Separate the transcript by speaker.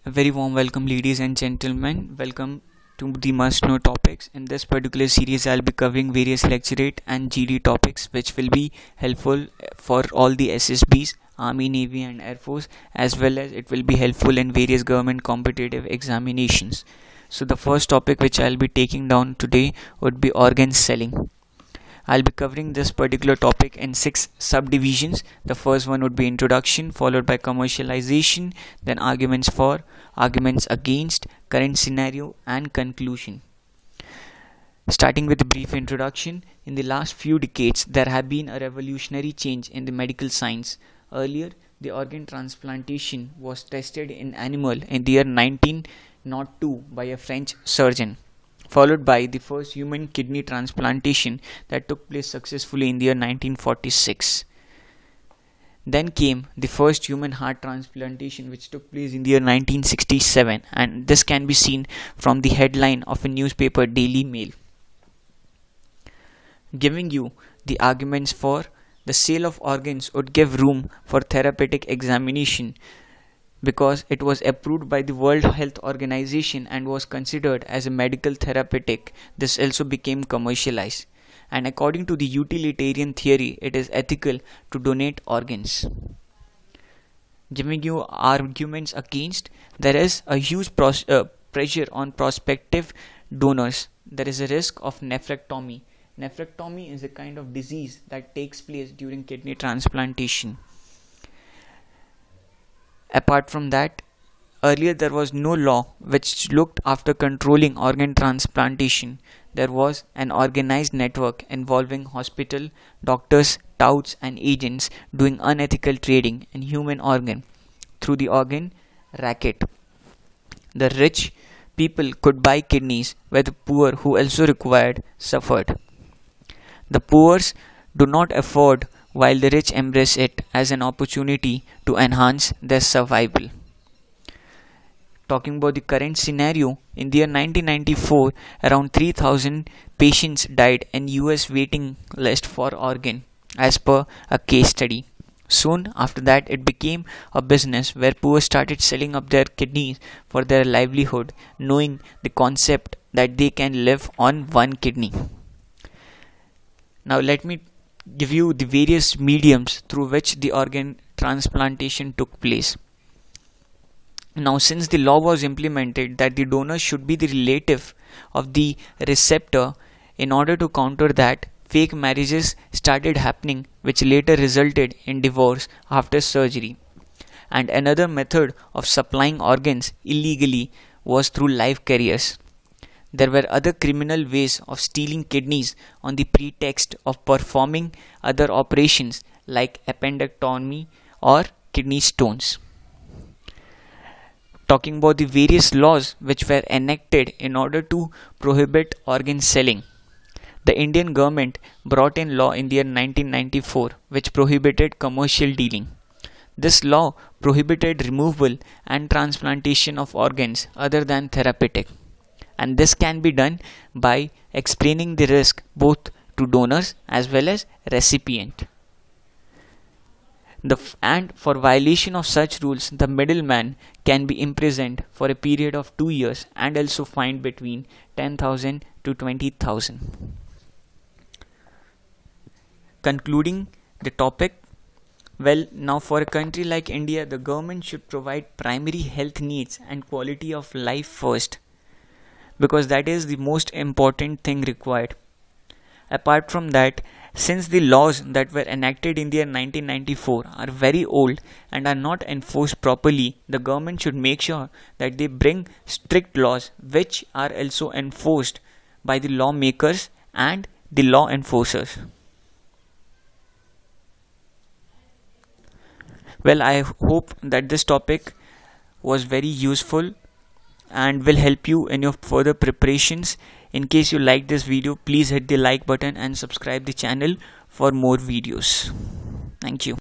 Speaker 1: A very warm welcome, ladies and gentlemen. Welcome to the must know topics. In this particular series, I'll be covering various lecturate and GD topics which will be helpful for all the SSBs, Army, Navy, and Air Force, as well as it will be helpful in various government competitive examinations. So, the first topic which I'll be taking down today would be organ selling. I'll be covering this particular topic in 6 subdivisions. The first one would be introduction, followed by commercialization, then arguments for, arguments against, current scenario, and conclusion. Starting with a brief introduction, in the last few decades, there have been a revolutionary change in the medical science. Earlier, the organ transplantation was tested in animal in the year 1902 by a French surgeon, followed by the first human kidney transplantation that took place successfully in the year 1946. Then came the first human heart transplantation, which took place in the year 1967, and this can be seen from the headline of a newspaper, Daily Mail. Giving you the arguments for the sale of organs would give room for therapeutic examination, because it was approved by the World Health Organization and was considered as a medical therapeutic. This also became commercialized, and according to the utilitarian theory, it is ethical to donate organs. Giving you arguments against, there is a huge pressure on prospective donors. There is a risk of nephrectomy. Nephrectomy is a kind of disease that takes place during kidney transplantation. Apart from that, earlier there was no law which looked after controlling organ transplantation. There was an organized network involving hospital, doctors, touts, and agents doing unethical trading in human organ through the organ racket. The rich people could buy kidneys where the poor, who also required, suffered. The poor do not afford, while the rich embrace it as an opportunity to enhance their survival. Talking about the current scenario, in the year 1994, around 3,000 patients died in US waiting list for organ, as per a case study. Soon after that, it became a business where poor started selling up their kidneys for their livelihood, knowing the concept that they can live on one kidney. Now let me give you the various mediums through which the organ transplantation took place. Now, since the law was implemented that the donor should be the relative of the receptor, in order to counter that, fake marriages started happening, which later resulted in divorce after surgery. And another method of supplying organs illegally was through live carriers. There were other criminal ways of stealing kidneys on the pretext of performing other operations like appendectomy or kidney stones. Talking about the various laws which were enacted in order to prohibit organ selling. The Indian government brought in law in the year 1994 which prohibited commercial dealing. This law prohibited removal and transplantation of organs other than therapeutic. And this can be done by explaining the risk both to donors as well as recipient. And for violation of such rules, the middleman can be imprisoned for a period of 2 years and also fined between 10,000 to 20,000. Concluding the topic, well, now for a country like India, the government should provide primary health needs and quality of life first, because that is the most important thing required. Apart from that, since the laws that were enacted in the year 1994 are very old and are not enforced properly, the government should make sure that they bring strict laws which are also enforced by the lawmakers and the law enforcers. Well, I hope that this topic was very useful and will help you in your further preparations. In case you like this video, please hit the like button and subscribe the channel for more videos. Thank you.